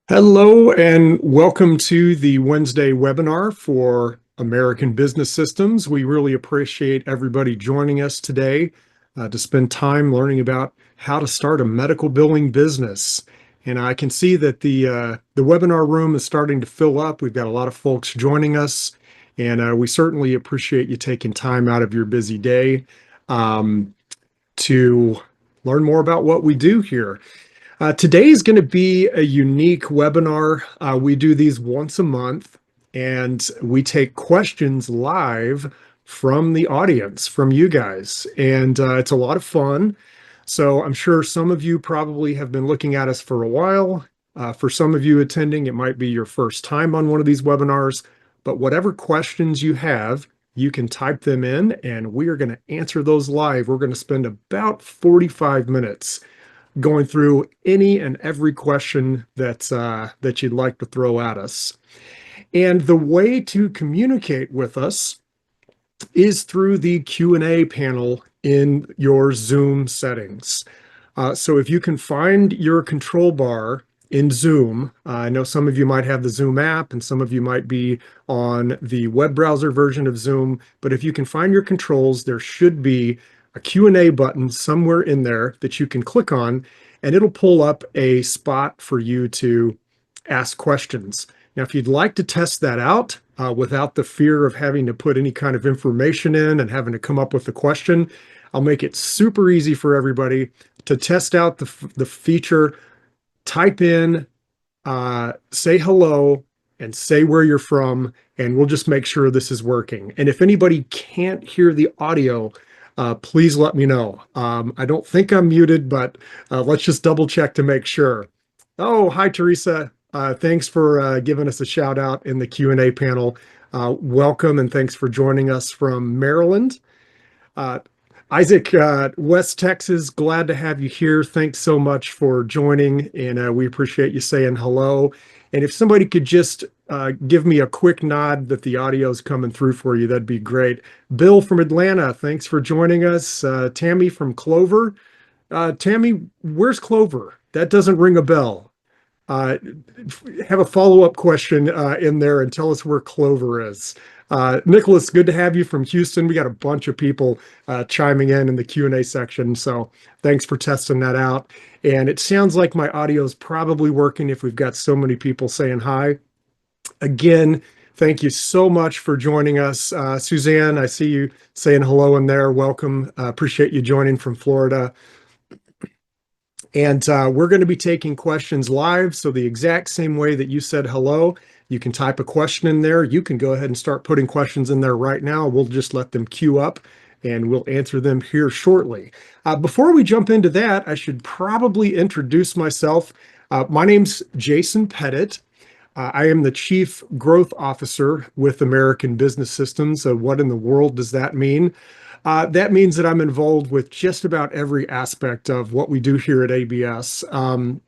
Hello and welcome to the Wednesday webinar for American Business Systems. We really appreciate everybody joining us today to spend time learning about how to start a medical billing business. And I can see that the webinar room is starting to fill up. We've got a lot of folks joining us, and we certainly appreciate you taking time out of your busy day to learn more about what we do here. Today is going to be a unique webinar. We do these once a month, and we take questions live from the audience, from you guys. And it's a lot of fun. So I'm sure some of you probably have been looking at us for a while. For some of you attending, it might be your first time on one of these webinars. But whatever questions you have, you can type them in, and we are going to answer those live. We're going to spend about 45 minutes going through any and every question that you'd like to throw at us. And the way to communicate with us is through the Q&A panel in your Zoom settings. So if you can find your control bar in Zoom, I know some of you might have the Zoom app and some of you might be on the web browser version of Zoom, but if you can find your controls, there should be a Q&A button somewhere in there that you can click on, and it'll pull up a spot for you to ask questions. Now, if you'd like to test that out without the fear of having to put any kind of information in and having to come up with a question, I'll make it super easy for everybody to test out the feature. Type in, say hello, and say where you're from, and we'll just make sure this is working. And if anybody can't hear the audio, please let me know. I don't think I'm muted, but let's just double check to make sure. Oh, hi, Teresa. Thanks for giving us a shout out in the Q&A panel. Welcome, and thanks for joining us from Maryland. Isaac, West Texas, glad to have you here. Thanks so much for joining, and we appreciate you saying hello. And if somebody could just give me a quick nod that the audio is coming through for you, that'd be great. Bill from Atlanta, thanks for joining us. Tammy from Clover. Tammy, where's Clover? That doesn't ring a bell. Have a follow-up question in there and tell us where Clover is. Nicholas, good to have you from Houston. We got a bunch of people chiming in the Q&A section, so thanks for testing that out. And it sounds like my audio is probably working if we've got so many people saying hi. Again, thank you so much for joining us. Suzanne, I see you saying hello in there. Welcome. Appreciate you joining from Florida. And we're going to be taking questions live. So the exact same way that you said hello, you can type a question in there. You can go ahead and start putting questions in there right now. We'll just let them queue up and we'll answer them here shortly. Before we jump into that, I should probably introduce myself. My name's Jason Pettit. I am the Chief Growth Officer with American Business Systems. So what in the world does that mean? That means that I'm involved with just about every aspect of what we do here at ABS. I'm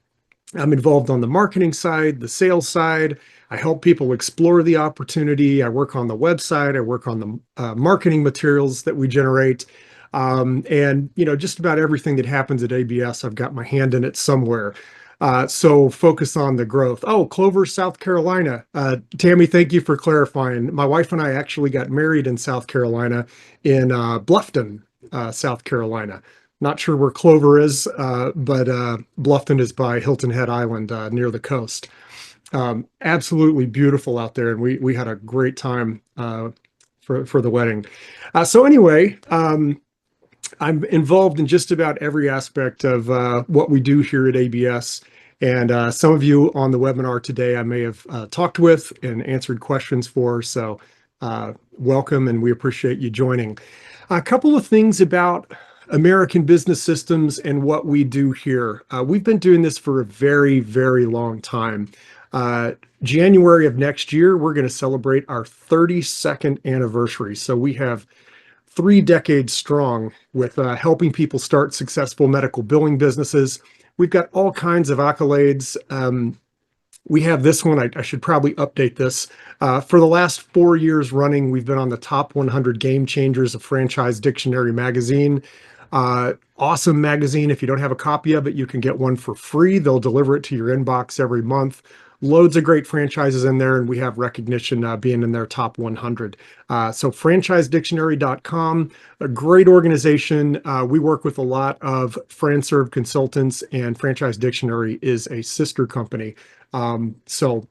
involved on the marketing side, the sales side. I help people explore the opportunity. I work on the website. I work on the marketing materials that we generate. And, you know, just about everything that happens at ABS, I've got my hand in it somewhere. So focus on the growth. Oh, Clover, South Carolina. Tammy, thank you for clarifying. My wife and I actually got married in South Carolina in Bluffton, South Carolina. Not sure where Clover is, but Bluffton is by Hilton Head Island near the coast. Absolutely beautiful out there, and we had a great time for the wedding. So anyway, I'm involved in just about every aspect of what we do here at ABS. And some of you on the webinar today I may have talked with and answered questions for. So welcome, and we appreciate you joining. A couple of things about American Business Systems and what we do here. We've been doing this for a very, very long time. January of next year, we're going to celebrate our 32nd anniversary. So we have 3 decades strong with helping people start successful medical billing businesses. We've got all kinds of accolades. We have this one, I should probably update this. For the last 4 years running, we've been on the top 100 game changers of Franchise Dictionary magazine. Awesome magazine. If you don't have a copy of it, you can get one for free. They'll deliver it to your inbox every month. loads of great franchises in there, and we have recognition being in their top 100. So franchisedictionary.com, a great organization. We work with a lot of FranServe consultants, and Franchise Dictionary is a sister company. So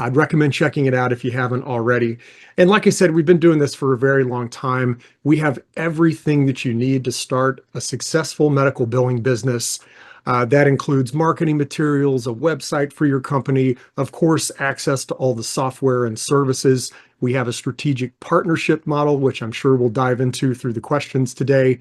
I'd recommend checking it out if you haven't already. And like I said, we've been doing this for a very long time. We have everything that you need to start a successful medical billing business. That includes marketing materials, a website for your company, of course, access to all the software and services. We have a strategic partnership model, which I'm sure we'll dive into through the questions today.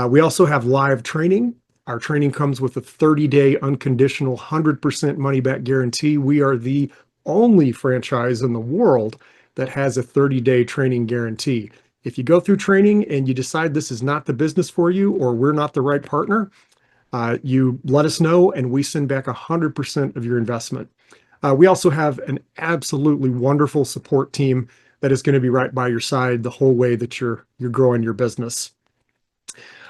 We also have live training. Our training comes with a 30-day unconditional 100% money back guarantee. We are the only franchise in the world that has a 30-day training guarantee. If you go through training and you decide this is not the business for you or we're not the right partner, you let us know and we send back 100% of your investment. We also have an absolutely wonderful support team that is going to be right by your side the whole way that you're growing your business.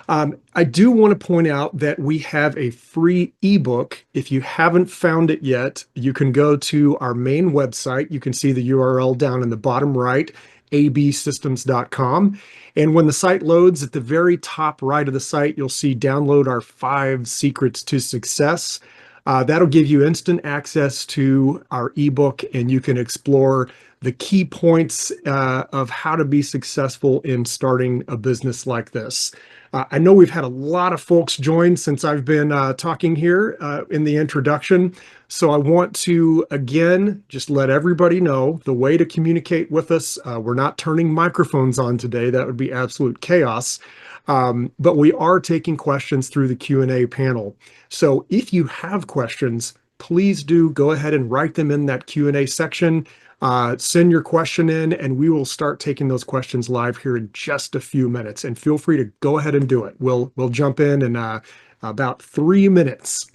I do want to point out that we have a free ebook. If you haven't found it yet, you can go to our main website. You can see the URL down in the bottom right, absystems.com. And when the site loads, at the very top right of the site, you'll see download our 5 secrets to success. That'll give you instant access to our ebook, and you can explore the key points of how to be successful in starting a business like this. I know we've had a lot of folks join since I've been talking here in the introduction. So I want to, again, just let everybody know the way to communicate with us. We're not turning microphones on today. That would be absolute chaos. But we are taking questions through the Q&A panel. So if you have questions, please do go ahead and write them in that Q&A section. Send your question in, and we will start taking those questions live here in just a few minutes. And feel free to go ahead and do it. We'll jump in about 3 minutes.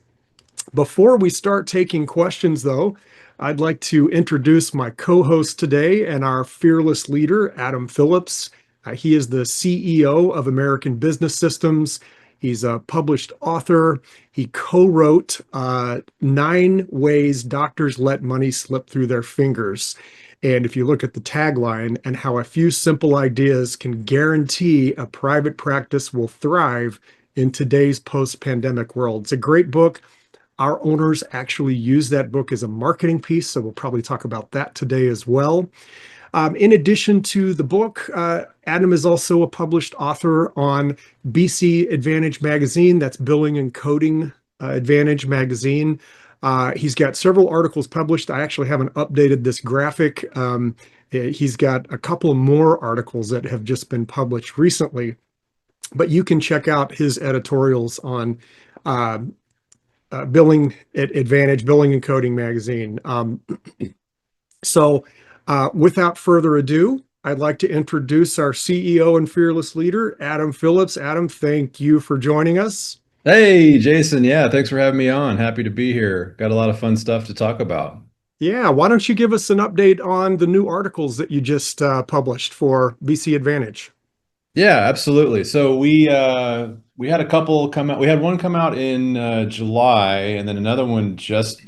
Before we start taking questions, though, I'd like to introduce my co-host today and our fearless leader, Adam Phillips. He is the CEO of American Business Systems. He's a published author. He co-wrote 9 Ways Doctors Let Money Slip Through Their Fingers. And if you look at the tagline and how a few simple ideas can guarantee a private practice will thrive in today's post-pandemic world. It's a great book. Our owners actually use that book as a marketing piece, so we'll probably talk about that today as well. In addition to the book, Adam is also a published author on BC Advantage Magazine. That's Billing and Coding Advantage Magazine. He's got several articles published. I actually haven't updated this graphic. He's got a couple more articles that have just been published recently, but you can check out his editorials on Billing Advantage, Billing and Coding Magazine. Without further ado, I'd like to introduce our CEO and fearless leader, Adam Phillips. Adam, thank you for joining us. Hey, Jason. Yeah, thanks for having me on. Happy to be here. Got a lot of fun stuff to talk about. Yeah, why don't you give us an update on the new articles that you just published for BC Advantage? Yeah, absolutely. So we had a couple come out. We had one come out in July, and then another one just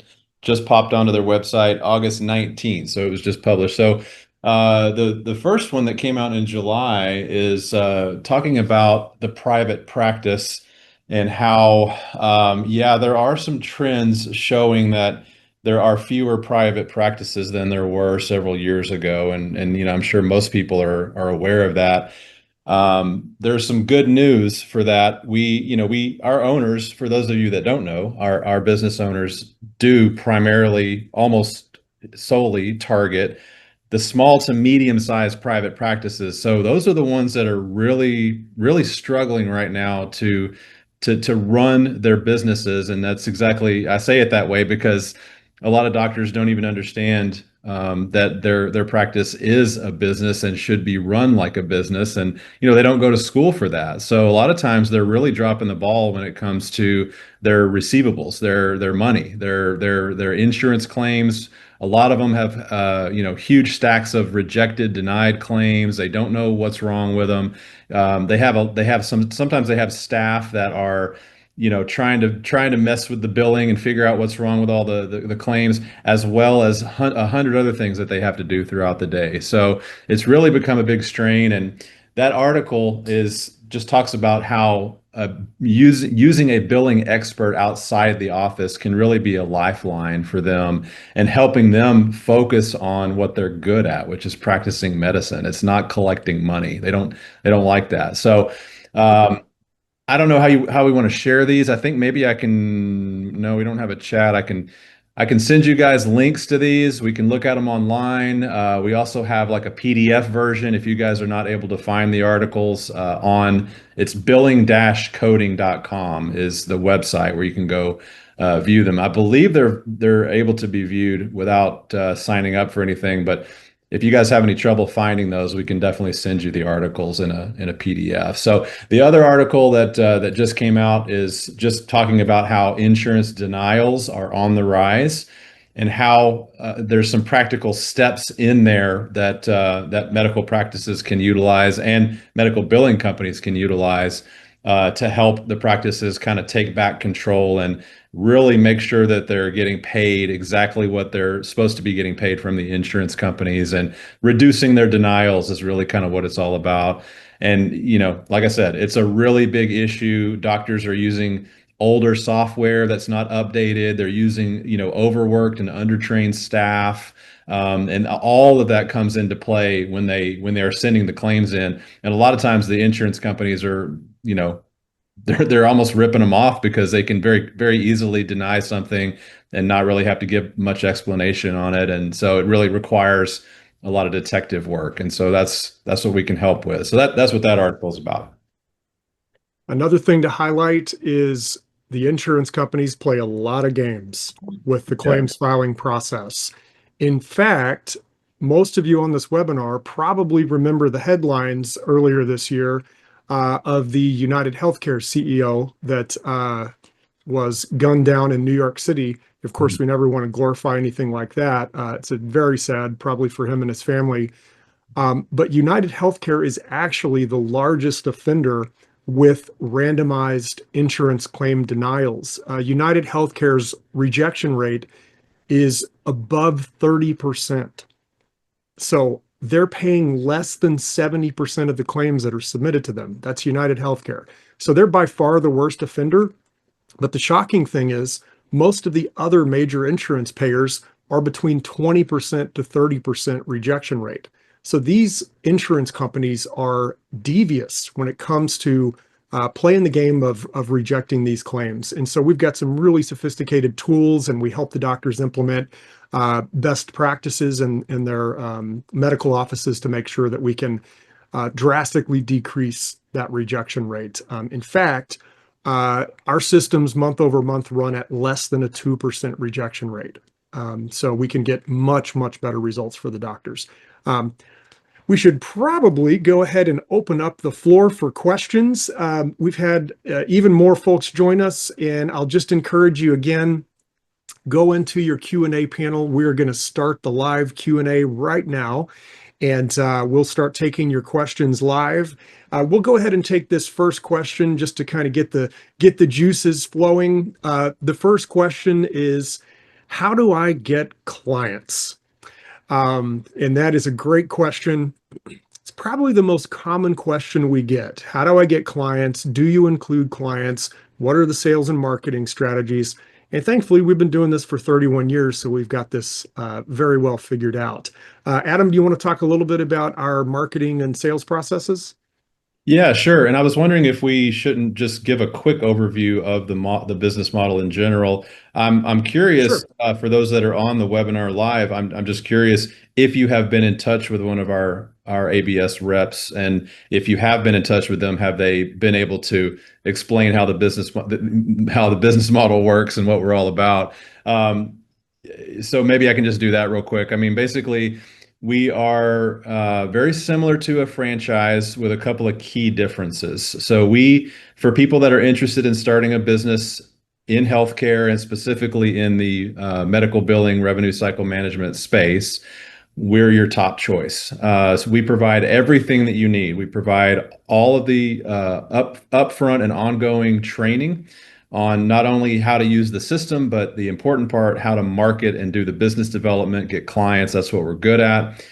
popped onto their website August 19th. So it was just published. So the first one that came out in July is talking about the private practice and how yeah, there are some trends showing that there are fewer private practices than there were several years ago, and I'm sure most people are aware of that. There's some good news for that. Our owners, for those of you that don't know, our business owners do primarily, almost solely target the small to medium-sized private practices. So those are the ones that are really, really struggling right now to run their businesses. And that's exactly, I say it that way because a lot of doctors don't even understand that their practice is a business and should be run like a business, and they don't go to school for that. So a lot of times they're really dropping the ball when it comes to their receivables, their money, their insurance claims. A lot of them have huge stacks of rejected, denied claims. They don't know what's wrong with them. Sometimes they have staff that are trying to mess with the billing and figure out what's wrong with all the claims, as well as 100 other things that they have to do throughout the day. So it's really become a big strain. And that article is just talks about how using a billing expert outside the office can really be a lifeline for them and helping them focus on what they're good at, which is practicing medicine. It's not collecting money. They don't like that. So I don't know how we want to share these. I think maybe I can. No, we don't have a chat. I can send you guys links to these. We can look at them online. We also have like a PDF version if you guys are not able to find the articles on. It's billing-coding.com is the website where you can go view them. I believe they're able to be viewed without signing up for anything, but if you guys have any trouble finding those, we can definitely send you the articles in a PDF. So the other article that just came out is just talking about how insurance denials are on the rise, and how there's some practical steps in there that medical practices can utilize and medical billing companies can utilize to help the practices kind of take back control and really make sure that they're getting paid exactly what they're supposed to be getting paid from the insurance companies, and reducing their denials is really kind of what it's all about. And, like I said, it's a really big issue. Doctors are using older software that's not updated. They're using, overworked and undertrained staff. And all of that comes into play when they are sending the claims in. And a lot of times the insurance companies are, they're almost ripping them off because they can very, very easily deny something and not really have to give much explanation on it. And so it really requires a lot of detective work. And so that's what we can help with. So that's what that article is about. Another thing to highlight is the insurance companies play a lot of games with the claims filing process. In fact, most of you on this webinar probably remember the headlines earlier this year of the United Healthcare CEO that was gunned down in New York City. Of course, we never want to glorify anything like that. It's a very sad, probably for him and his family. But United Healthcare is actually the largest offender with randomized insurance claim denials. United Healthcare's rejection rate is above 30%. So they're paying less than 70% of the claims that are submitted to them. That's United Healthcare. So they're by far the worst offender. But the shocking thing is most of the other major insurance payers are between 20% to 30% rejection rate. So these insurance companies are devious when it comes to playing the game of rejecting these claims. And so we've got some really sophisticated tools, and we help the doctors implement best practices in their medical offices to make sure that we can drastically decrease that rejection rate. In fact, our systems month over month run at less than a 2% rejection rate. So we can get much, much better results for the doctors. We should probably go ahead and open up the floor for questions. We've had even more folks join us, and I'll just encourage you again, go into your Q&A panel. We're going to start the live Q&A right now, and we'll start taking your questions live. We'll go ahead and take this first question just to kind of get the juices flowing. The first question is, how do I get clients? And that is a great question. It's probably the most common question we get. How do I get clients? Do you include clients? What are the sales and marketing strategies? And thankfully, we've been doing this for 31 years, so we've got this very well figured out. Adam, do you want to talk a little bit about our marketing and sales processes? Yeah, sure. And I was wondering if we shouldn't just give a quick overview of the business model in general. I'm curious, Sure. for those that are on the webinar live, I'm just curious if you have been in touch with one of our ABS reps, and if you have been in touch with them, have they been able to explain how the business model works and what we're all about? So maybe I can just do that real quick. I mean, basically, we are very similar to a franchise with a couple of key differences. So for people that are interested in starting a business in healthcare and specifically in the medical billing revenue cycle management space, we're your top choice. So we provide everything that you need. We provide all of the upfront and ongoing training. on not only how to use the system, but the important part, how to market and do the business development, get clients. That's what we're good at.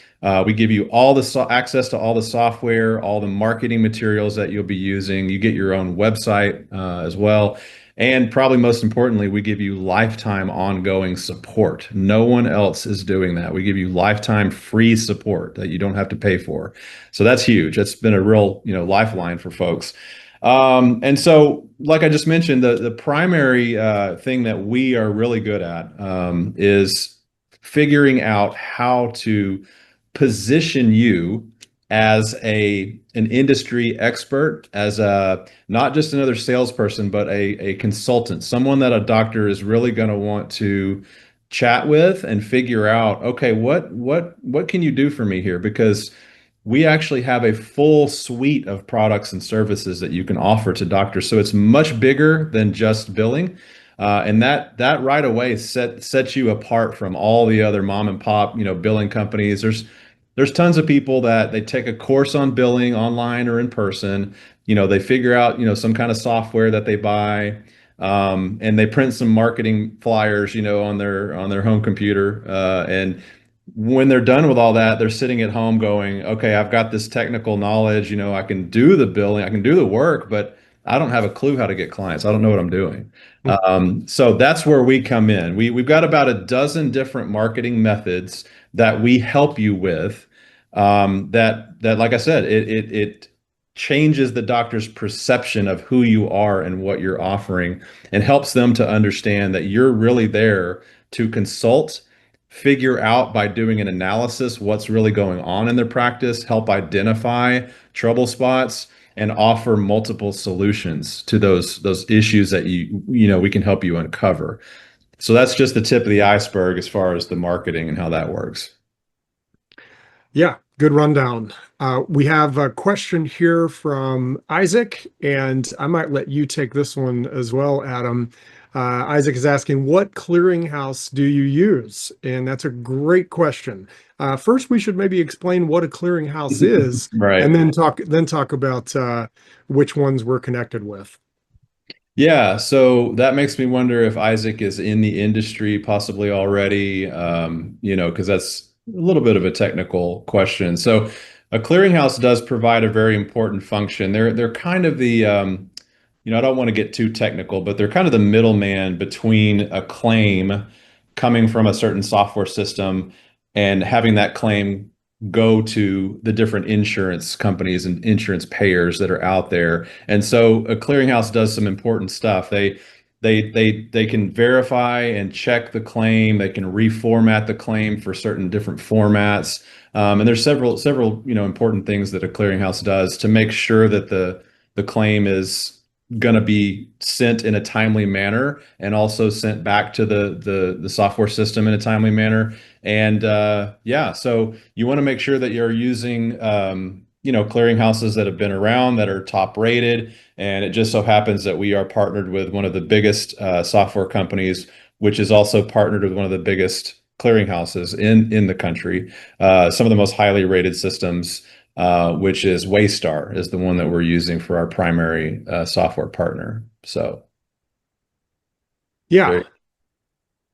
We give you all the access to all the software, all the marketing materials that you'll be using. You get your own website as well. And probably most importantly, we give you lifetime ongoing support. No one else is doing that. We give you lifetime free support that you don't have to pay for. So that's huge. That's been a real, lifeline for folks. And so, like I just mentioned, the primary thing that we are really good at is figuring out how to position you as an industry expert, as a not just another salesperson, but a consultant, someone that a doctor is really going to want to chat with and figure out, okay, what can you do for me here? Because we actually have a full suite of products and services that you can offer to doctors. So it's much bigger than just billing. And that right away sets you apart from all the other mom and pop, billing companies. There's tons of people that they take a course on billing online or in person. They figure out, some kind of software that they buy, and they print some marketing flyers, on their home computer. And when they're done with all that, they're sitting at home going, okay, I've got this technical knowledge, I can do the billing, I can do the work, but I don't have a clue how to get clients. I don't know what I'm doing. So that's where we come in. We've got about a dozen different marketing methods that we help you with. That like I said, it changes the doctor's perception of who you are and what you're offering, and helps them to understand that you're really there to consult, figure out by doing an analysis what's really going on in their practice, help identify trouble spots, and offer multiple solutions to those issues that we can help you uncover. So that's just the tip of the iceberg as far as the marketing and how that works. Yeah, good rundown. We have a question here from Isaac, and I might let you take this one as well, Adam. Isaac is asking, what clearinghouse do you use? And that's a great question. First, we should maybe explain what a clearinghouse is, Right. and then talk about which ones we're connected with. Yeah, so that makes me wonder if Isaac is in the industry possibly already, because that's a little bit of a technical question. So a clearinghouse does provide a very important function. They're kind of the, I don't want to get too technical, but they're kind of the middleman between a claim coming from a certain software system and having that claim go to the different insurance companies and insurance payers that are out there. And so a clearinghouse does some important stuff. They can verify and check the claim. They can reformat the claim for certain different formats. And there's several important things that a clearinghouse does to make sure that the claim is going to be sent in a timely manner, and also sent back to the software system in a timely manner. And so you want to make sure that you're using clearinghouses that have been around, that are top rated. And it just so happens that we are partnered with one of the biggest software companies, which is also partnered with one of the biggest clearinghouses in the country. Some of the most highly rated systems, which is Waystar, is the one that we're using for our primary software partner. So, Yeah. great.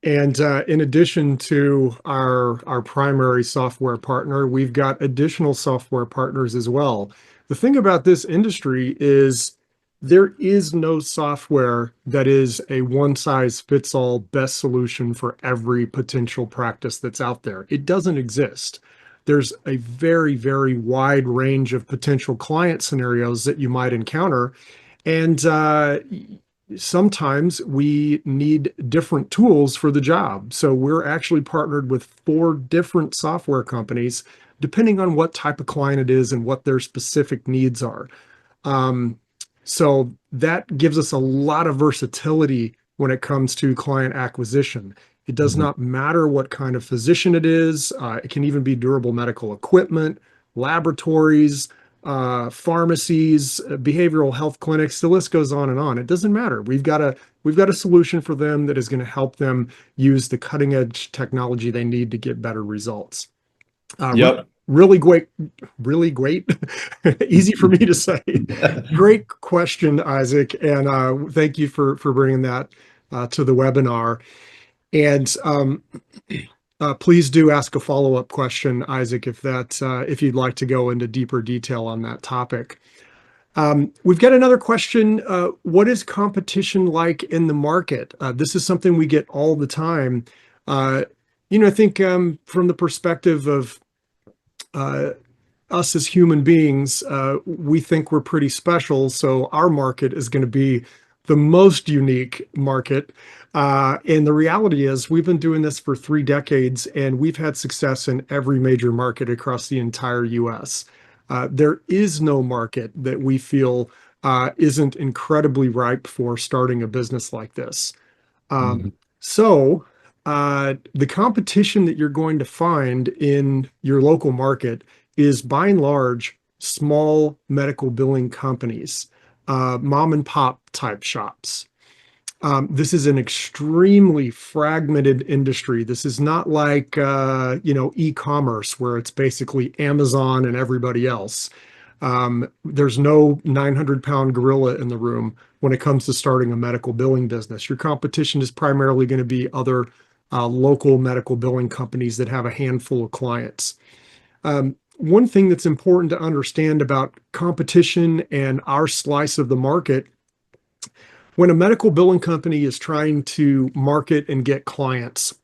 And in addition to our primary software partner, we've got additional software partners as well. The thing about this industry is there is no software that is a one-size-fits-all best solution for every potential practice that's out there. It doesn't exist. There's a very, very wide range of potential client scenarios that you might encounter. And sometimes we need different tools for the job. So we're actually partnered with 4 different software companies, depending on what type of client it is and what their specific needs are. So that gives us a lot of versatility when it comes to client acquisition. It does Mhm. not matter what kind of physician it is. It can even be durable medical equipment, laboratories, pharmacies, behavioral health clinics. The list goes on and on. It doesn't matter. We've got a solution for them that is going to help them use the cutting edge technology they need to get better results. Yep. really great, easy for me to say. Great question, Isaac, and thank you for bringing that to the webinar. And please do ask a follow-up question, Isaac, if you'd like to go into deeper detail on that topic. We've got another question. What is competition like in the market? This is something we get all the time. I think from the perspective of us as human beings, we think we're pretty special. So our market is going to be the most unique market. And the reality is we've been doing this for 3 decades and we've had success in every major market across the entire US. There is no market that we feel isn't incredibly ripe for starting a business like this. Mhm. So the competition that you're going to find in your local market is by and large small medical billing companies, mom and pop type shops. This is an extremely fragmented industry. This is not like e-commerce where it's basically Amazon and everybody else. There's no 900-pound gorilla in the room when it comes to starting a medical billing business. Your competition is primarily going to be other local medical billing companies that have a handful of clients. One thing that's important to understand about competition and our slice of the market, when a medical billing company is trying to market and get clients,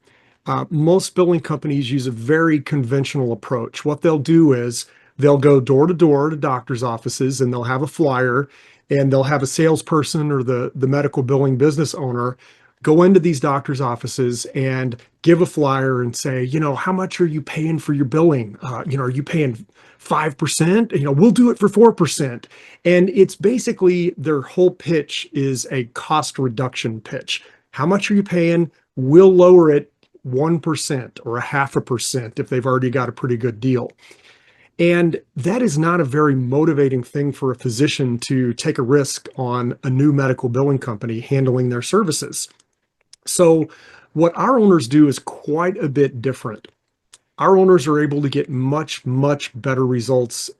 most billing companies use a very conventional approach. What they'll do is they'll go door to door to doctors' offices and they'll have a flyer and they'll have a salesperson or the medical billing business owner go into these doctors' offices and give a flyer and say, how much are you paying for your billing? Are you paying 5%? We'll do it for 4%. And it's basically their whole pitch is a cost reduction pitch. How much are you paying? We'll lower it 1% or 0.5% if they've already got a pretty good deal. And that is not a very motivating thing for a physician to take a risk on a new medical billing company handling their services. So what our owners do is quite a bit different. Our owners are able to get much, much better results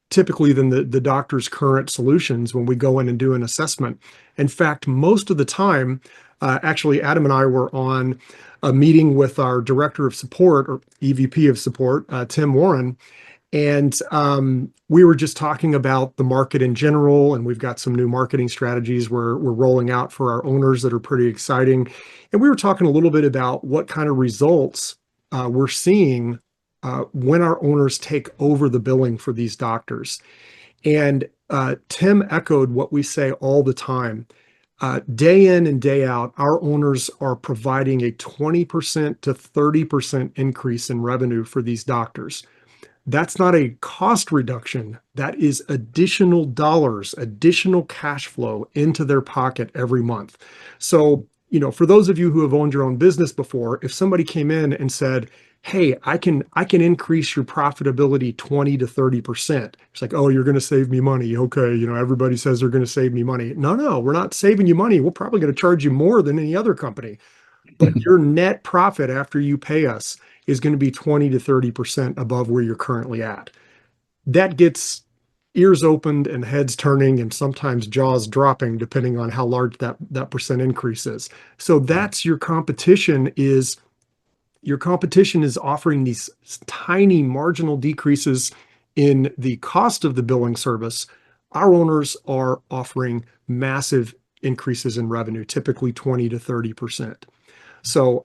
typically than the doctor's current solutions when we go in and do an assessment. In fact, most of the time, actually, Adam and I were on a meeting with our director of support or EVP of support, Tim Warren, and we were just talking about the market in general, and we've got some new marketing strategies we're rolling out for our owners that are pretty exciting. And we were talking a little bit about what kind of results we're seeing when our owners take over the billing for these doctors. And Tim echoed what we say all the time. Day in and day out, our owners are providing a 20% to 30% increase in revenue for these doctors. That's not a cost reduction. That is additional dollars, additional cash flow into their pocket every month. So, for those of you who have owned your own business before, if somebody came in and said, hey, I can increase your profitability 20 to 30%. It's like, oh, you're going to save me money. Okay. Everybody says they're going to save me money. No, we're not saving you money. We're probably going to charge you more than any other company. But your net profit after you pay us is going to be 20 to 30% above where you're currently at. That gets ears opened and heads turning and sometimes jaws dropping, depending on how large that percent increase is. So that's your competition is offering these tiny marginal decreases in the cost of the billing service. Our owners are offering massive increases in revenue, typically 20 to 30%. So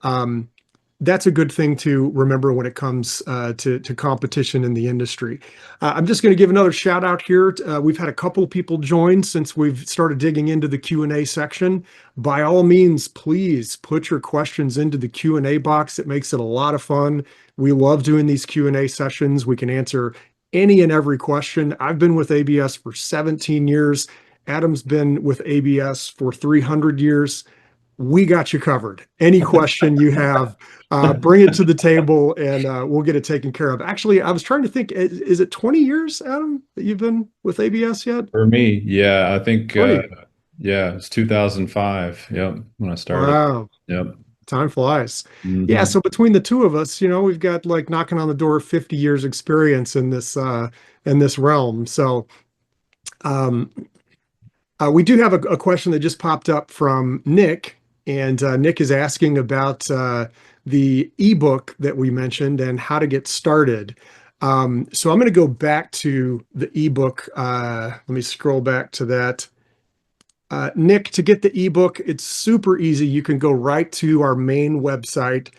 that's a good thing to remember when it comes to competition in the industry. I'm just going to give another shout out here. We've had a couple of people join since we've started digging into the Q&A section. By all means, please put your questions into the Q&A box. It makes it a lot of fun. We love doing these Q&A sessions. We can answer any and every question. I've been with ABS for 17 years. Adam's been with ABS for 300 years. We got you covered. Any question you have, bring it to the table and we'll get it taken care of. Actually, I was trying to think, is it 20 years, Adam, that you've been with ABS yet? For me, yeah, I think, 20. yeah, it's 2005. Yep, when I started. Wow. Yep. Time flies. Yeah, Mhm. so between the two of us, we've got like knocking on the door of 50 years experience in this realm. So um we do have a question that just popped up from Nick, and Nick is asking about the ebook that we mentioned and how to get started. So I'm going to go back to the ebook. Let me scroll back to that. Nick, to get the ebook, it's super easy. You can go right to our main website,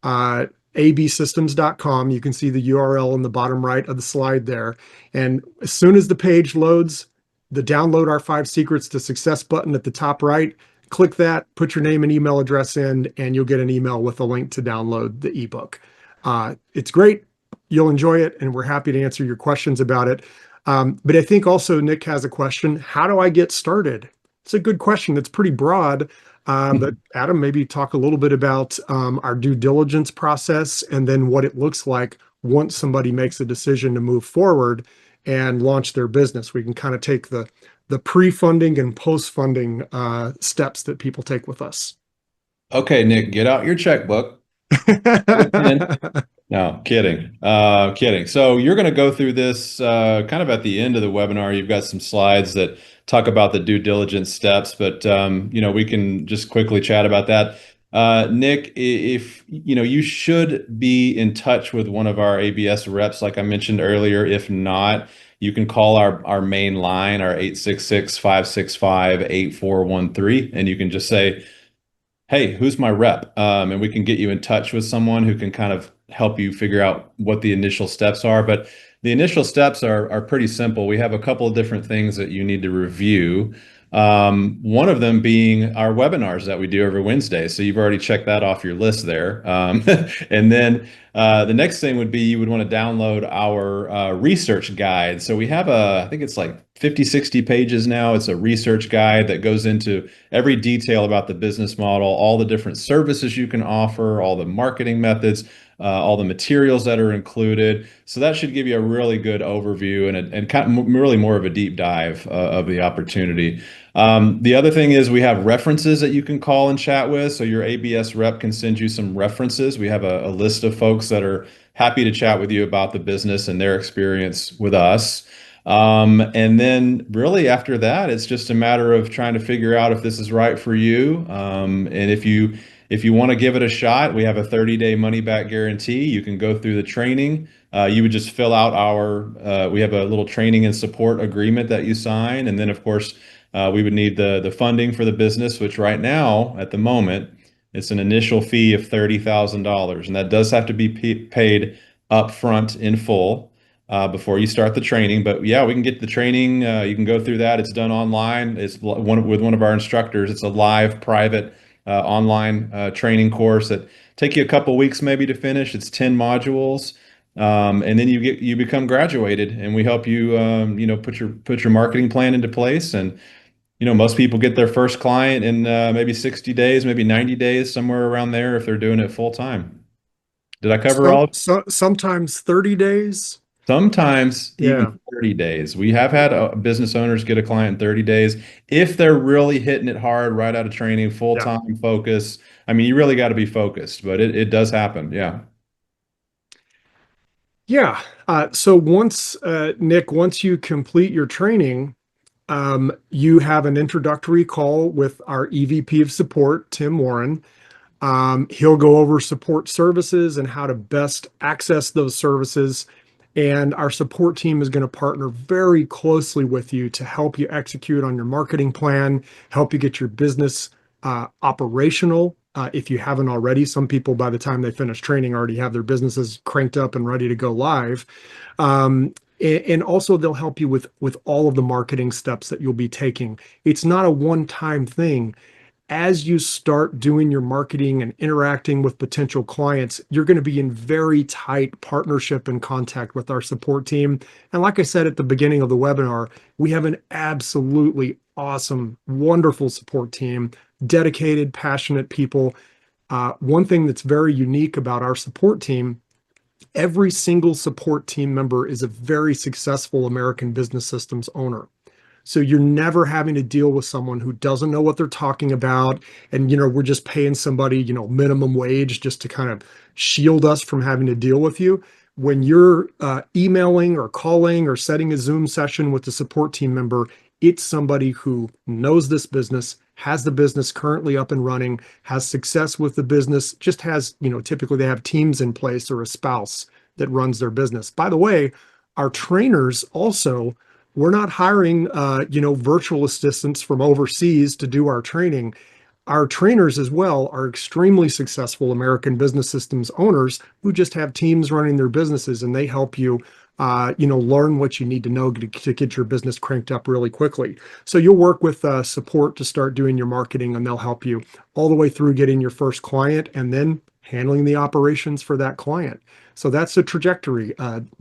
uh, absystems.com. You can see the URL in the bottom right of the slide there. And as soon as the page loads, the download our 5 secrets to success button at the top right, click that, put your name and email address in, and you'll get an email with a link to download the ebook. It's great. You'll enjoy it, and we're happy to answer your questions about it. But I think also Nick has a question. How do I get started? It's a good question. It's pretty broad. But Adam, maybe talk a little bit about our due diligence process and then what it looks like once somebody makes a decision to move forward and launch their business. We can kind of take the pre-funding and post-funding steps that people take with us. Okay, Nick, get out your checkbook. Get a pen. No, kidding. Kidding. So you're going to go through this kind of at the end of the webinar. You've got some slides that talk about the due diligence steps, but we can just quickly chat about that. Nick, if you should be in touch with one of our ABS reps, like I mentioned earlier. If not, you can call our main line, our 866-565-8413, and you can just say, hey, who's my rep? And we can get you in touch with someone who can kind of help you figure out what the initial steps are. But the initial steps are pretty simple. We have a couple of different things that you need to review. One of them being our webinars that we do every Wednesday. So you've already checked that off your list there. And then the next thing would be you would want to download our research guide. So we have I think it's like 50, 60 pages now. It's a research guide that goes into every detail about the business model, all the different services you can offer, all the marketing methods, all the materials that are included. So that should give you a really good overview and kind of really more of a deep dive of the opportunity. The other thing is we have references that you can call and chat with. So your ABS rep can send you some references. We have a list of folks that are happy to chat with you about the business and their experience with us. And then really after that, it's just a matter of trying to figure out if this is right for you. And if you want to give it a shot, we have a 30-day money back guarantee. You can go through the training. You would just fill out we have a little training and support agreement that you sign. And then of course, we would need the funding for the business, which right now at the moment, it's an initial fee of $30,000. And that does have to be paid upfront in full before you start the training. But yeah, we can get the training. You can go through that. It's done online. It's with one of our instructors. It's a live, private, online training course that take you a couple weeks maybe to finish. It's 10 modules. And then you become graduated, and we help you put your marketing plan into place. And most people get their first client in maybe 60 days, maybe 90 days, somewhere around there if they're doing it full time. Did I cover all of it? Sometimes 30 days. Sometimes even Yeah. 30 days. We have had business owners get a client in 30 days if they're really hitting it hard right out of training, full Yeah. time focus. I mean, you really got to be focused, but it does happen. Yeah. Yeah. So Nick, once you complete your training, you have an introductory call with our EVP of support, Tim Warren. He'll go over support services and how to best access those services. And our support team is going to partner very closely with you to help you execute on your marketing plan, help you get your business operational. If you haven't already, some people by the time they finish training already have their businesses cranked up and ready to go live. And also they'll help you with all of the marketing steps that you'll be taking. It's not a one-time thing. As you start doing your marketing and interacting with potential clients, you're going to be in very tight partnership and contact with our support team. And like I said at the beginning of the webinar, we have an absolutely awesome, wonderful support team, dedicated, passionate people. One thing that's very unique about our support team, every single support team member is a very successful American Business Systems owner. So you're never having to deal with someone who doesn't know what they're talking about. And, we're just paying somebody, minimum wage just to kind of shield us from having to deal with you. When you're emailing or calling or setting a Zoom session with the support team member, it's somebody who knows this business, has the business currently up and running, has success with the business, just has, typically they have teams in place or a spouse that runs their business. By the way, our trainers also, we're not hiring, virtual assistants from overseas to do our training. Our trainers as well are extremely successful American Business Systems owners who just have teams running their businesses, and they help you, learn what you need to know to get your business cranked up really quickly. So you'll work with support to start doing your marketing, and they'll help you all the way through getting your first client and then handling the operations for that client. So that's the trajectory: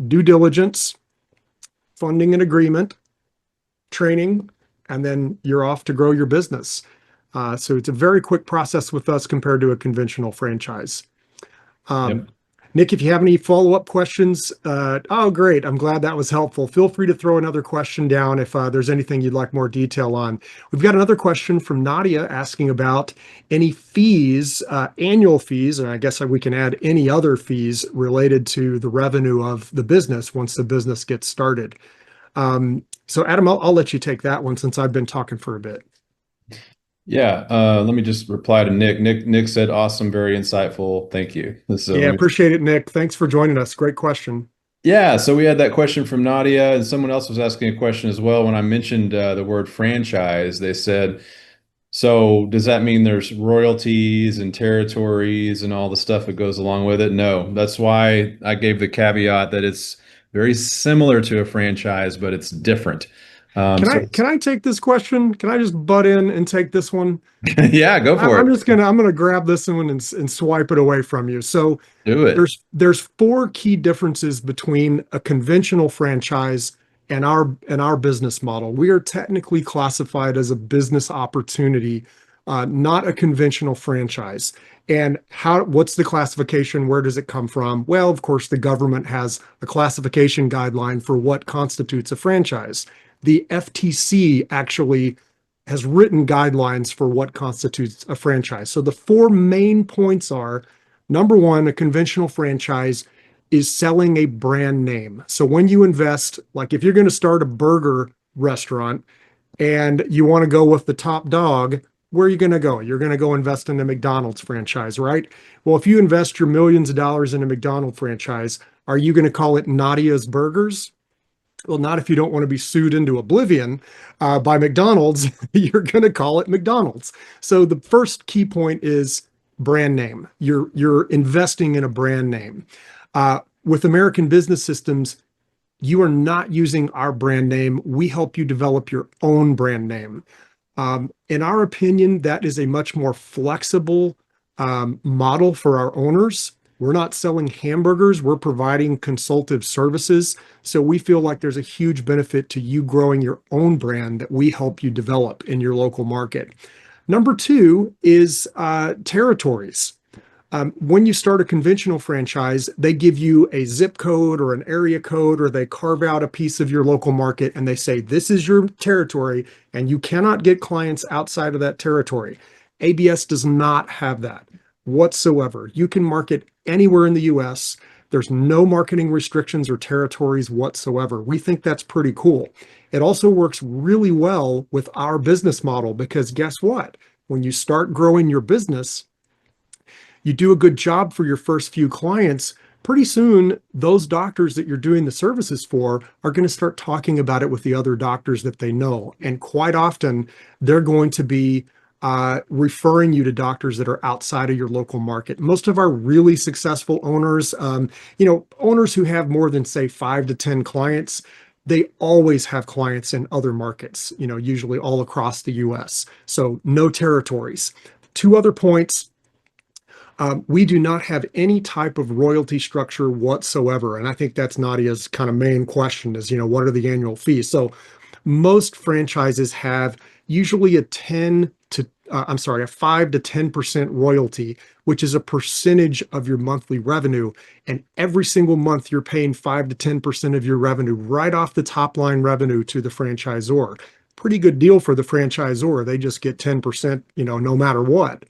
due diligence, funding and agreement, training, and then you're off to grow your business. So it's a very quick process with us compared to a conventional franchise. Yep. Nick, if you have any follow-up questions, oh, great. I'm glad that was helpful. Feel free to throw another question down if there's anything you'd like more detail on. We've got another question from Nadia asking about any fees, annual fees, and I guess we can add any other fees related to the revenue of the business once the business gets started. So Adam, I'll let you take that one since I've been talking for a bit. Yeah, let me just reply to Nick. Nick said, awesome, very insightful. Thank you. So Yeah, appreciate it, Nick. Thanks for joining us. Great question. yeah, so we had that question from Nadia, and someone else was asking a question as well. When I mentioned the word franchise, they said, so does that mean there's royalties and territories and all the stuff that goes along with it? No, that's why I gave the caveat that it's very similar to a franchise, but it's different. Can I take this question? Can I just butt in and take this one? Yeah, go for I'm it. just gonna grab this one and swipe it away from you. So Do it. there's four key differences between a conventional franchise and our business model. We are technically classified as a business opportunity, not a conventional franchise. And what's the classification? Where does it come from? Well, of course, the government has a classification guideline for what constitutes a franchise. The FTC actually has written guidelines for what constitutes a franchise. So the four main points are: number one, a conventional franchise is selling a brand name. So when you invest, like if you're going to start a burger restaurant and you want to go with the top dog, where are you going to go? You're going to go invest in a McDonald's franchise, right? Well, if you invest your millions of dollars in a McDonald's franchise, are you going to call it Nadia's Burgers? Well, not if you don't want to be sued into oblivion by McDonald's. You're going to call it McDonald's. So the first key point is brand name. You're investing in a brand name. With American Business Systems, you are not using our brand name. We help you develop your own brand name. In our opinion, that is a much more flexible model for our owners. We're not selling hamburgers, we're providing consultative services. So we feel like there's a huge benefit to you growing your own brand that we help you develop in your local market. Number two is territories. When you start a conventional franchise, they give you a zip code or an area code, or they carve out a piece of your local market and they say, this is your territory and you cannot get clients outside of that territory. ABS does not have that whatsoever. You can market anywhere in the US. There's no marketing restrictions or territories whatsoever. We think that's pretty cool. It also works really well with our business model because guess what? When you start growing your business, you do a good job for your first few clients. Pretty soon, those doctors that you're doing the services for are going to start talking about it with the other doctors that they know. And quite often, they're going to be referring you to doctors that are outside of your local market. Most of our really successful owners, owners who have more than say 5 to 10 clients, they always have clients in other markets, usually all across the US. So no territories. Two other points. We do not have any type of royalty structure whatsoever. And I think that's Nadia's kind of main question is, what are the annual fees? So most franchises have usually a 5 to 10% royalty, which is a percentage of your monthly revenue. And every single month you're paying 5 to 10% of your revenue right off the top line revenue to the franchisor. pretty good deal for the franchisor. They just get 10%, no matter what.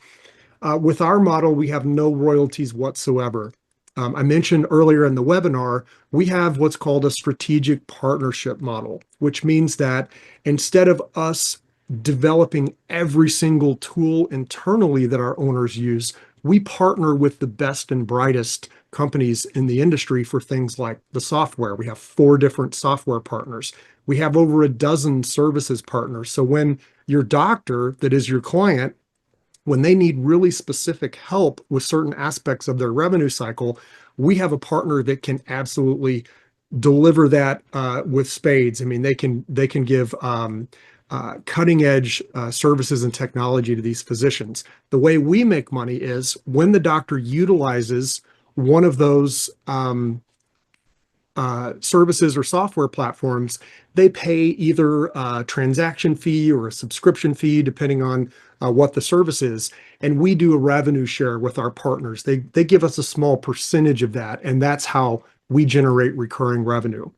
With our model, we have no royalties whatsoever. I mentioned earlier in the webinar, we have what's called a strategic partnership model, which means that instead of us developing every single tool internally that our owners use, we partner with the best and brightest companies in the industry for things like the software. We have 4 different software partners. We have over a dozen services partners. So when your doctor, that is your client, when they need really specific help with certain aspects of their revenue cycle, we have a partner that can absolutely deliver that with spades. I mean, they can give cutting edge services and technology to these physicians. The way we make money is when the doctor utilizes one of those services or software platforms, they pay either a transaction fee or a subscription fee, depending on what the service is. And we do a revenue share with our partners. They give us a small percentage of that, and that's how we generate recurring revenue.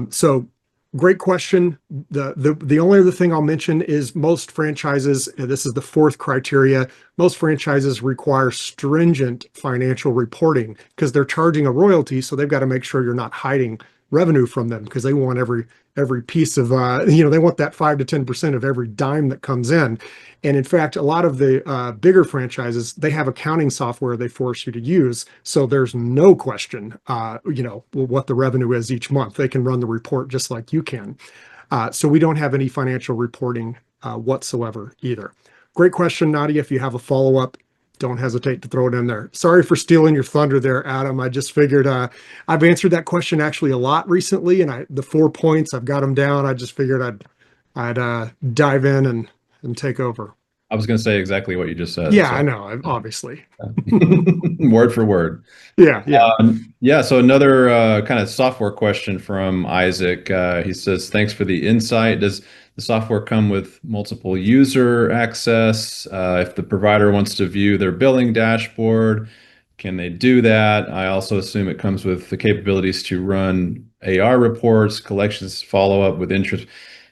So great question. The only other thing I'll mention is most franchises, and this is the 4th criteria, most franchises require stringent financial reporting because they're charging a royalty, so they've got to make sure you're not hiding revenue from them because they want every piece of they want that 5 to 10% of every dime that comes in. And in fact, a lot of the bigger franchises, they have accounting software they force you to use, so there's no question what the revenue is each month. They can run the report just like you can. So we don't have any financial reporting whatsoever either. Great question, Nadia. If you have a follow-up, don't hesitate to throw it in there. Sorry for stealing your thunder there, Adam. I just figured I've answered that question actually a lot recently, and the 4 points, I've got them down. I just figured I'd dive in and take over. I was going to say exactly what you just said. Yeah, so. I know, obviously. Word for word. Yeah. Yeah. So another kind of software question from Isaac. He says, thanks for the insight. Does the software come with multiple user access? If the provider wants to view their billing dashboard, can they do that? I also assume it comes with the capabilities to run AR reports, collections, follow-up with interest.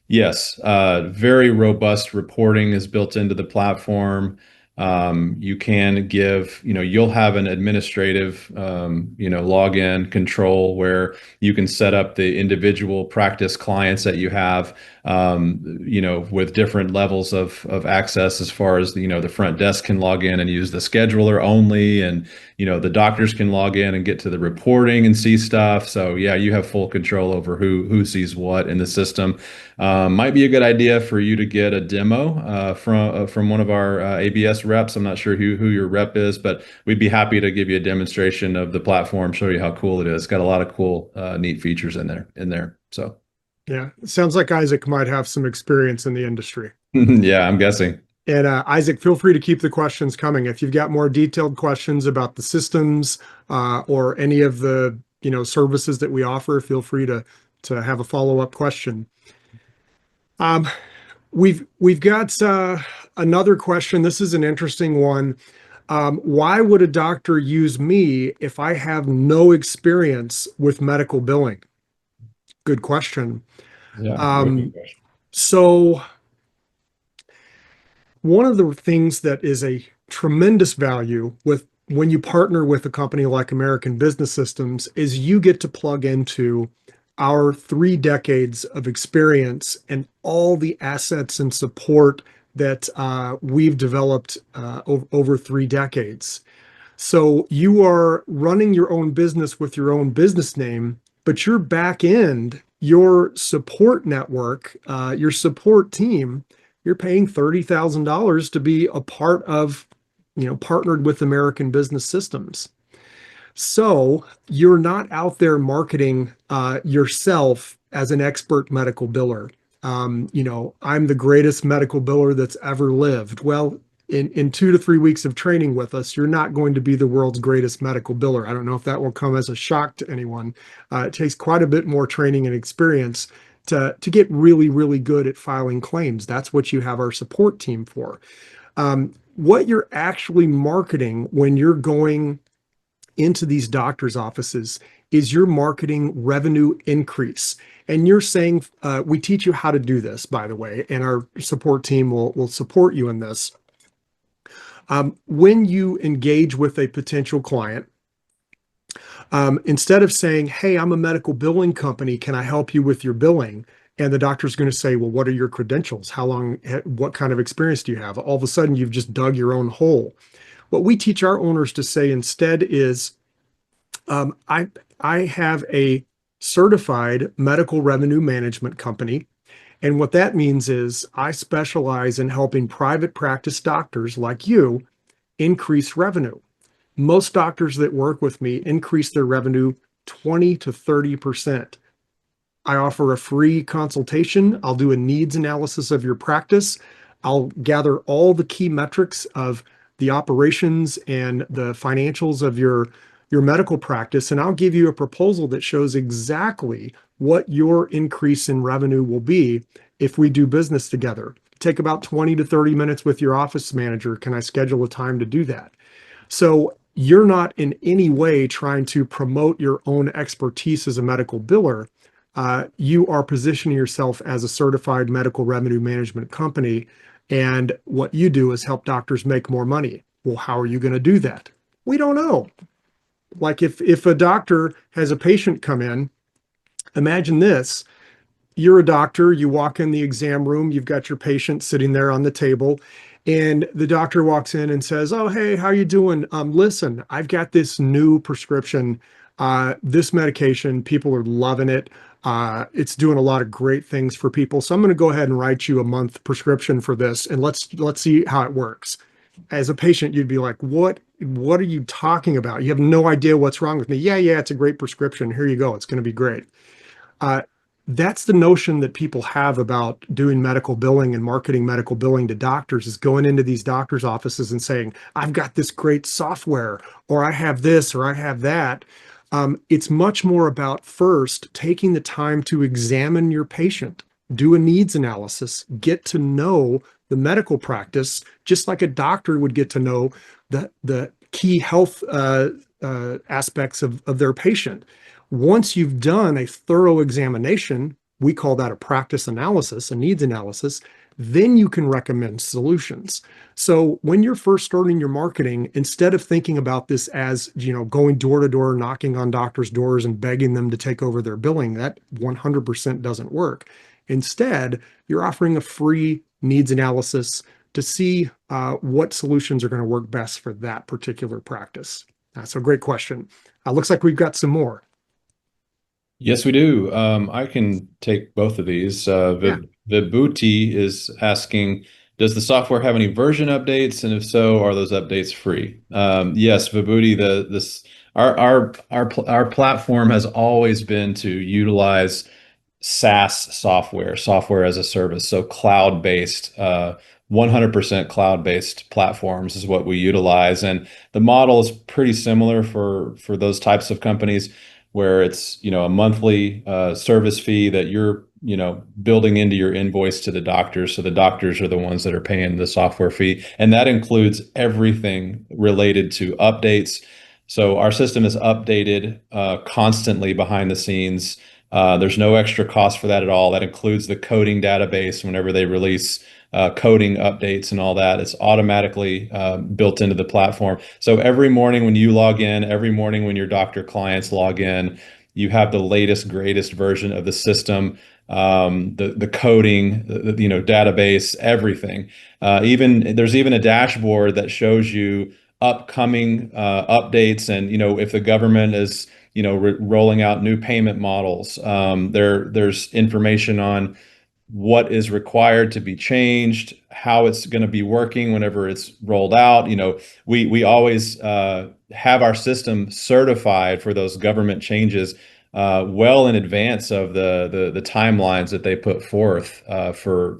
Yes, very robust reporting is built into the platform. You can give, you'll have an administrative, login control where you can set up the individual practice clients that you have, with different levels of access as far as, the front desk can log in and use the scheduler only. And, the doctors can log in and get to the reporting and see stuff. So yeah, you have full control over who sees what in the system. Might be a good idea for you to get a demo from one of our ABS reps. I'm not sure who your rep is, but we'd be happy to give you a demonstration of the platform, show you how cool it is. It's got a lot of cool, neat features in there. So yeah, it sounds like Isaac might have some experience in the industry. Yeah, I'm guessing. And Isaac, feel free to keep the questions coming. If you've got more detailed questions about the systems or any of the services that we offer, feel free to have a follow-up question. We've got another question. This is an interesting one. Why would a doctor use me if I have no experience with medical billing? Good question. Yeah, good question. So one of the things that is a tremendous value with when you partner with a company like American Business Systems is you get to plug into our 3 decades of experience and all the assets and support that we've developed over 3 decades. So you are running your own business with your own business name, but your back end, your support network, your support team, you're paying $30,000 to be a part of, partnered with American Business Systems. So you're not out there marketing yourself as an expert medical biller. I'm the greatest medical biller that's ever lived. Well, in 2 to 3 weeks of training with us, you're not going to be the world's greatest medical biller. I don't know if that will come as a shock to anyone. It takes quite a bit more training and experience to get really, really good at filing claims. That's what you have our support team for. What you're actually marketing when you're going into these doctors' offices is your marketing revenue increase. And you're saying, we teach you how to do this, by the way, and our support team will support you in this. When you engage with a potential client, instead of saying, hey, I'm a medical billing company, can I help you with your billing? And the doctor's going to say, well, what are your credentials? How long, what kind of experience do you have? All of a sudden, you've just dug your own hole. What we teach our owners to say instead is, I have a certified medical revenue management company. And what that means is I specialize in helping private practice doctors like you increase revenue. Most doctors that work with me increase their revenue 20 to 30%. I offer a free consultation. I'll do a needs analysis of your practice. I'll gather all the key metrics of the operations and the financials of your medical practice, and I'll give you a proposal that shows exactly what your increase in revenue will be if we do business together. Take about 20 to 30 minutes with your office manager. Can I schedule a time to do that? So you're not in any way trying to promote your own expertise as a medical biller. You are positioning yourself as a certified medical revenue management company. And what you do is help doctors make more money. Well, how are you going to do that? We don't know. Like if a doctor has a patient come in, imagine this. You're a doctor, you walk in the exam room, you've got your patient sitting there on the table, and the doctor walks in and says, oh, hey, how you doing? Listen, I've got this new prescription, this medication, people are loving it. It's doing a lot of great things for people. So I'm going to go ahead and write you a month prescription for this, and let's see how it works. As a patient, you'd be like, what are you talking about? You have no idea what's wrong with me. Yeah, it's a great prescription. Here you go. It's going to be great. That's the notion that people have about doing medical billing and marketing medical billing to doctors, is going into these doctors' offices and saying, I've got this great software, or I have this, or I have that. It's much more about first taking the time to examine your patient, do a needs analysis, get to know the medical practice, just like a doctor would get to know the key health aspects of their patient. Once you've done a thorough examination, we call that a practice analysis, a needs analysis, then you can recommend solutions. So when you're first starting your marketing, instead of thinking about this as, going door to door, knocking on doctors' doors and begging them to take over their billing, that 100% doesn't work. Instead, you're offering a free needs analysis to see what solutions are going to work best for that particular practice. So great question. Looks like we've got some more. Yes, we do. I can take both of these. Vibhuti is asking, does the software have any version updates? And if so, are those updates free? Yes, Vibhuti, our platform has always been to utilize SaaS software as a service. So cloud-based, 100% cloud-based platforms is what we utilize. And the model is pretty similar for those types of companies, where it's, a monthly service fee that you're, building into your invoice to the doctors. So the doctors are the ones that are paying the software fee. And that includes everything related to updates. So our system is updated constantly behind the scenes. There's no extra cost for that at all. That includes the coding database whenever they release coding updates and all that. It's automatically built into the platform. So every morning when you log in, every morning when your doctor clients log in, you have the latest, greatest version of the system, the coding, database, everything. There's even a dashboard that shows you upcoming updates, and if the government is rolling out new payment models. There's information on what is required to be changed, how it's going to be working whenever it's rolled out. We always have our system certified for those government changes well in advance of the timelines that they put forth for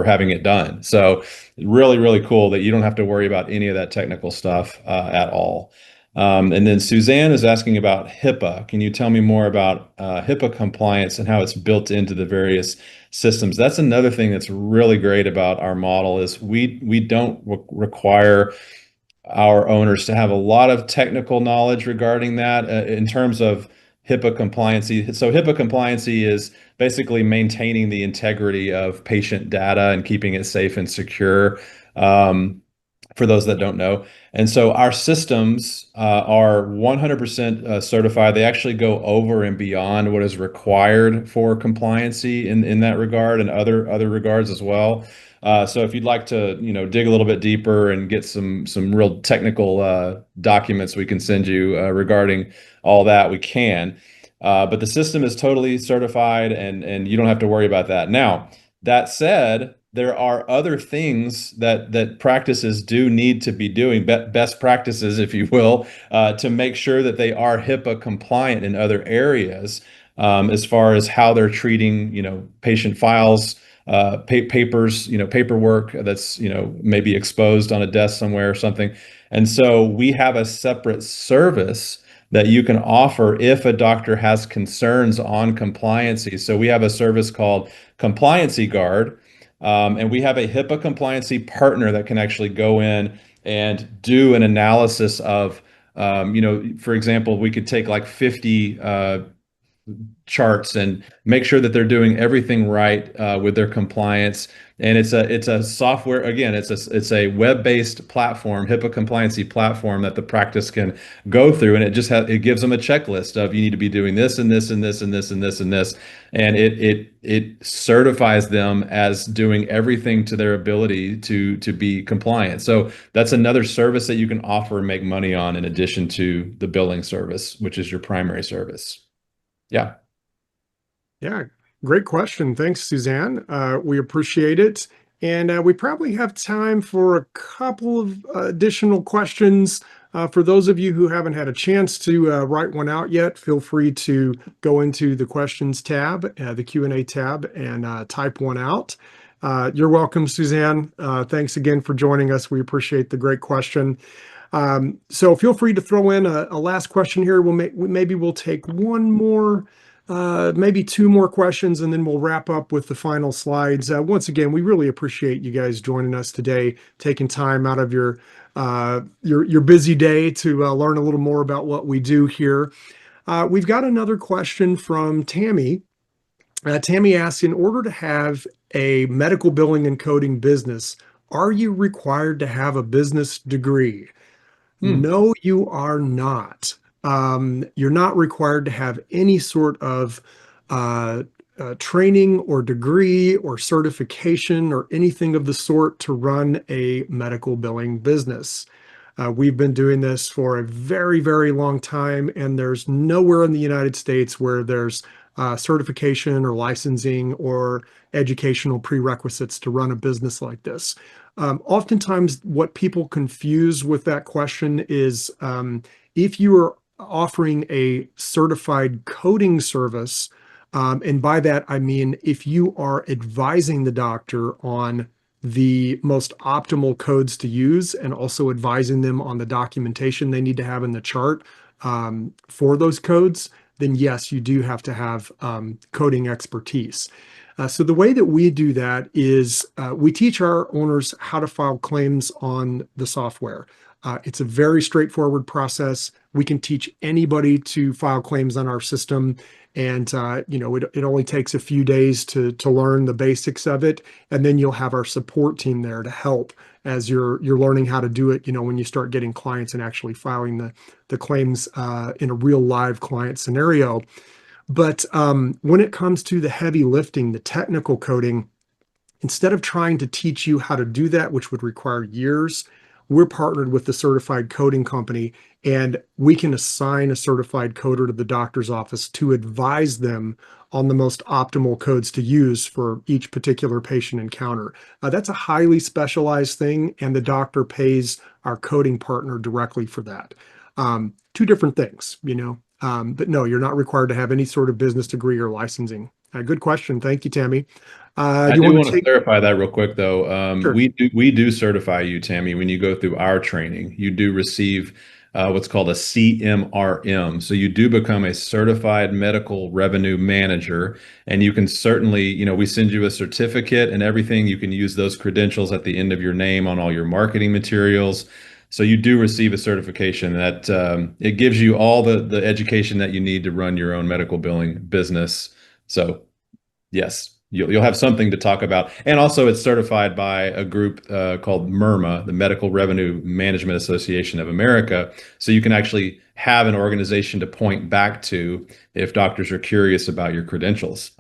having it done. So really, really cool that you don't have to worry about any of that technical stuff at all. And then Suzanne is asking about HIPAA. Can you tell me more about HIPAA compliance and how it's built into the various systems? That's another thing that's really great about our model, is we don't require our owners to have a lot of technical knowledge regarding that in terms of HIPAA compliancy. So HIPAA compliancy is basically maintaining the integrity of patient data and keeping it safe and secure. For those that don't know. And so our systems are 100% certified. They actually go over and beyond what is required for compliancy in that regard and other regards as well. So if you'd like to, dig a little bit deeper and get some real technical documents we can send you regarding all that, we can. But the system is totally certified and you don't have to worry about that. Now, that said, there are other things that practices do need to be doing, best practices, if you will, to make sure that they are HIPAA compliant in other areas, as far as how they're treating, patient files, papers, paperwork that's, maybe exposed on a desk somewhere or something. And so we have a separate service that you can offer if a doctor has concerns on compliancy. So we have a service called Compliancy Guard. And we have a HIPAA compliancy partner that can actually go in and do an analysis of, for example, we could take like 50 charts and make sure that they're doing everything right with their compliance. And it's a software, again, it's a web-based platform, HIPAA compliancy platform that the practice can go through, and it gives them a checklist of you need to be doing this and this and this and this and this and this, and it certifies them as doing everything to their ability to be compliant. So that's another service that you can offer and make money on in addition to the billing service, which is your primary service. Yeah. Yeah, great question. Thanks, Suzanne. We appreciate it. And we probably have time for a couple of additional questions. For those of you who haven't had a chance to write one out yet, feel free to go into the questions tab, the Q&A tab, and type one out. You're welcome, Suzanne. Thanks again for joining us. We appreciate the great question. So feel free to throw in a last question here. Maybe we'll take one more, maybe two more questions, and then we'll wrap up with the final slides. Once again, we really appreciate you guys joining us today, taking time out of your busy day to learn a little more about what we do here. We've got another question from Tammy. Tammy asks, in order to have a medical billing and coding business, are you required to have a business degree? No, you are not. You're not required to have any sort of training or degree or certification or anything of the sort to run a medical billing business. We've been doing this for a very, very long time, and there's nowhere in the United States where there's certification or licensing or educational prerequisites to run a business like this. Oftentimes, what people confuse with that question is if you are offering a certified coding service, and by that I mean if you are advising the doctor on the most optimal codes to use and also advising them on the documentation they need to have in the chart for those codes, then yes, you do have to have coding expertise. So the way that we do that is we teach our owners how to file claims on the software. It's a very straightforward process. We can teach anybody to file claims on our system, and it only takes a few days to learn the basics of it, and then you'll have our support team there to help as you're learning how to do it. When you start getting clients and actually filing the claims in a real live client scenario. But when it comes to the heavy lifting, the technical coding, instead of trying to teach you how to do that, which would require years, we're partnered with the certified coding company, and we can assign a certified coder to the doctor's office to advise them on the most optimal codes to use for each particular patient encounter. That's a highly specialized thing, and the doctor pays our coding partner directly for that. Two different things, but no, you're not required to have any sort of business degree or licensing. Good question. Thank you, Tammy. I do want to clarify that real quick, though. Sure. We do certify you, Tammy, when you go through our training. You do receive what's called a CMRM. So you do become a certified medical revenue manager, and you can certainly, we send you a certificate and everything. You can use those credentials at the end of your name on all your marketing materials. So you do receive a certification that it gives you all the education that you need to run your own medical billing business. So yes, you'll have something to talk about. And also it's certified by a group called MERMA, the Medical Revenue Management Association of America. So you can actually have an organization to point back to if doctors are curious about your credentials.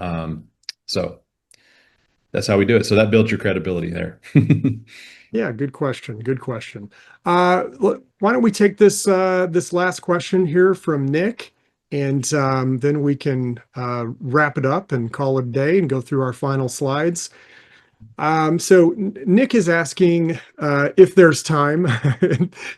So that's how we do it. So that builds your credibility there. Yeah, good question. Good question. Why don't we take this last question here from Nick, and then we can wrap it up and call it a day and go through our final slides. So Nick is asking if there's time.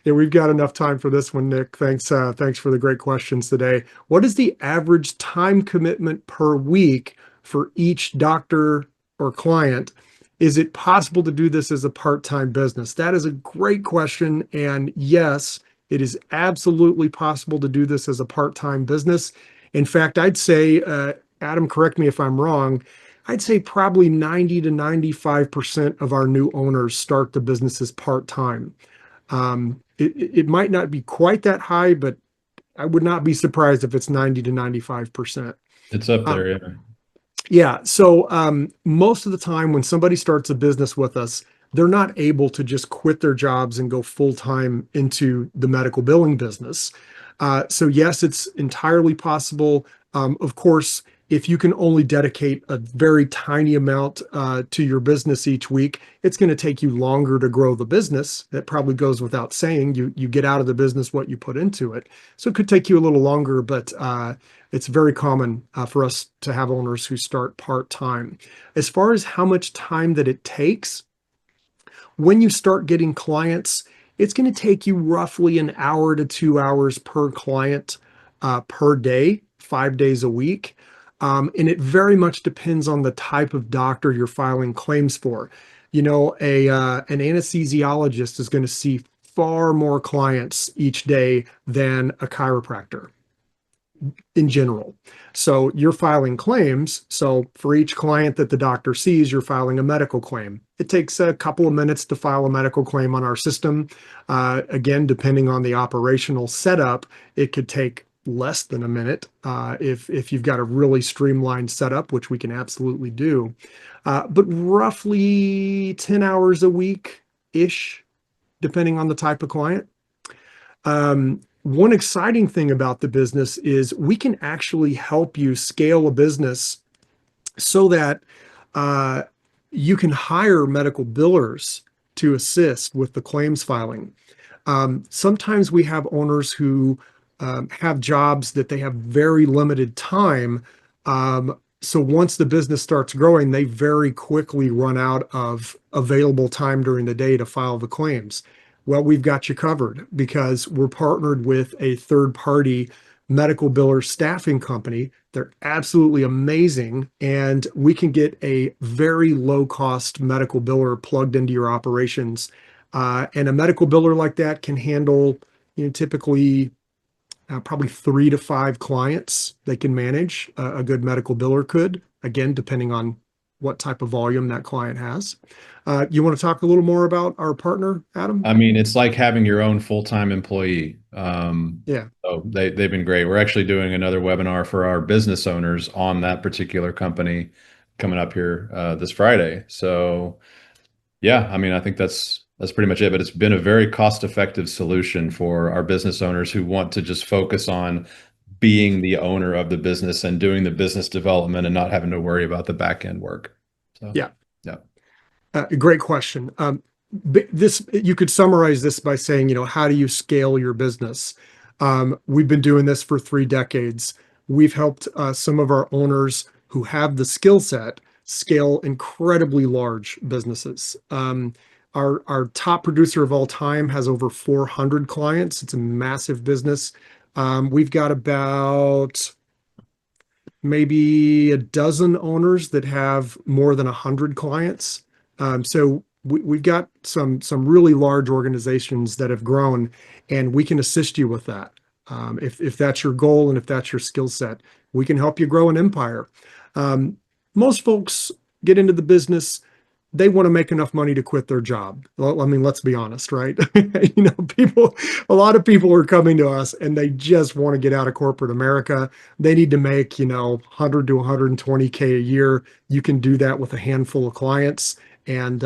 Yeah, we've got enough time for this one, Nick. Thanks for the great questions today. What is the average time commitment per week for each doctor or client? Is it possible to do this as a part-time business? That is a great question. And yes, it is absolutely possible to do this as a part-time business. In fact, I'd say, Adam, correct me if I'm wrong, I'd say probably 90 to 95% of our new owners start the businesses part-time. It might not be quite that high, but I would not be surprised if it's 90 to 95%. It's up Um, there, yeah. yeah. So most of the time when somebody starts a business with us, they're not able to just quit their jobs and go full-time into the medical billing business. So yes, it's entirely possible. Of course, if you can only dedicate a very tiny amount to your business each week, it's going to take you longer to grow the business. That probably goes without saying. You get out of the business what you put into it. So it could take you a little longer, but it's very common for us to have owners who start part-time. As far as how much time that it takes, when you start getting clients, it's going to take you roughly an hour to 2 hours per client per day, 5 days a week. And it very much depends on the type of doctor you're filing claims for. You know, an anesthesiologist is going to see far more clients each day than a chiropractor in general. So you're filing claims. So for each client that the doctor sees, you're filing a medical claim. It takes a couple of minutes to file a medical claim on our system. Again, depending on the operational setup, it could take less than a minute if you've got a really streamlined setup, which we can absolutely do. But roughly 10 hours a week-ish, depending on the type of client. One exciting thing about the business is we can actually help you scale a business so that you can hire medical billers to assist with the claims filing. Sometimes we have owners who have jobs that they have very limited time. So once the business starts growing, they very quickly run out of available time during the day to file the claims. Well, we've got you covered because we're partnered with a third-party medical biller staffing company. They're absolutely amazing, and we can get a very low-cost medical biller plugged into your operations. And a medical biller like that can handle, typically probably 3 to 5 clients they can manage. A good medical biller could, again, depending on what type of volume that client has. You want to talk a little more about our partner, Adam? I mean, it's like having your own full-time employee. Yeah. So they've been great. We're actually doing another webinar for our business owners on that particular company coming up here this Friday. So yeah, I mean, I think that's pretty much it. But it's been a very cost-effective solution for our business owners who want to just focus on being the owner of the business and doing the business development and not having to worry about the back end work. So Yeah. yeah. Great question. This you could summarize this by saying, how do you scale your business? We've been doing this for 3 decades. We've helped some of our owners who have the skill set scale incredibly large businesses. Our top producer of all time has over 400 clients. It's a massive business. We've got about maybe a dozen owners that have more than 100 clients. So we've got some really large organizations that have grown, and we can assist you with that. If that's your goal and if that's your skill set, we can help you grow an empire. Most folks get into the business they want to make enough money to quit their job. Well, I mean, let's be honest, right? A lot of people are coming to us and they just want to get out of corporate America. They need to make, 100 to 120K a year. You can do that with a handful of clients, and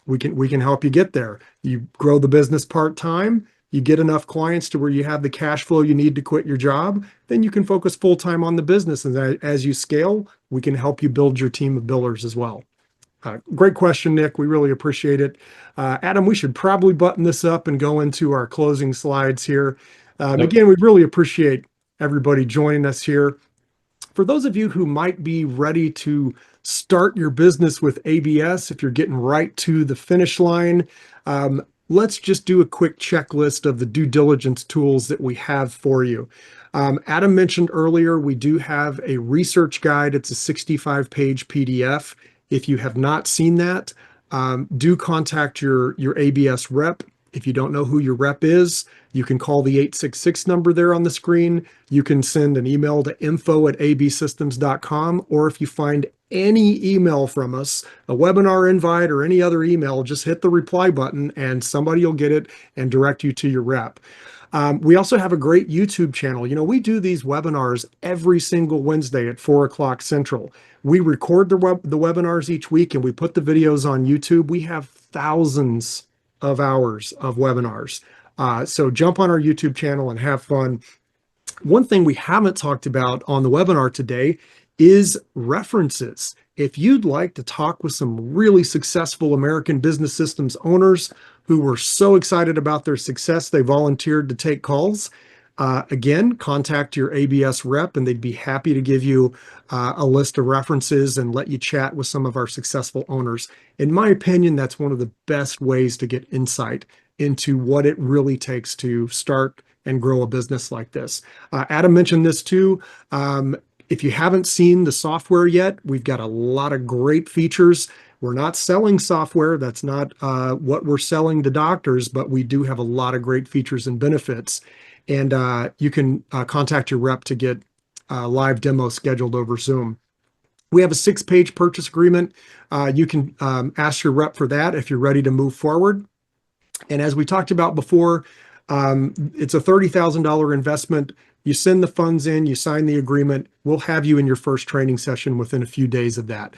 we can help you get there. You grow the business part-time, you get enough clients to where you have the cash flow you need to quit your job, then you can focus full-time on the business. And as you scale, we can help you build your team of billers as well. Great question, Nick. We really appreciate it. Adam, we should probably button this up and go into our closing slides here. Nope. Again, we really appreciate everybody joining us here. For those of you who might be ready to start your business with ABS, if you're getting right to the finish line, let's just do a quick checklist of the due diligence tools that we have for you. Adam mentioned earlier, we do have a research guide. It's a 65-page PDF. If you have not seen that, do contact your ABS rep. If you don't know who your rep is, you can call the 866 number there on the screen. You can send an email to info@absystems.com, or if you find any email from us, a webinar invite or any other email, just hit the reply button and somebody will get it and direct you to your rep. We also have a great YouTube channel. We do these webinars every single Wednesday at 4 o'clock Central. We record the webinars each week and we put the videos on YouTube. We have thousands of hours of webinars. So jump on our YouTube channel and have fun. One thing we haven't talked about on the webinar today is references. If you'd like to talk with some really successful American Business Systems owners who were so excited about their success, they volunteered to take calls. Again, contact your ABS rep and they'd be happy to give you a list of references and let you chat with some of our successful owners. In my opinion, that's one of the best ways to get insight into what it really takes to start and grow a business like this. Adam mentioned this too. If you haven't seen the software yet, we've got a lot of great features. We're not selling software. That's not what we're selling to doctors, but we do have a lot of great features and benefits. And you can contact your rep to get a live demo scheduled over Zoom. We have a 6-page purchase agreement. You can ask your rep for that if you're ready to move forward. And as we talked about before, it's a $30,000 investment. You send the funds in, you sign the agreement. We'll have you in your first training session within a few days of that.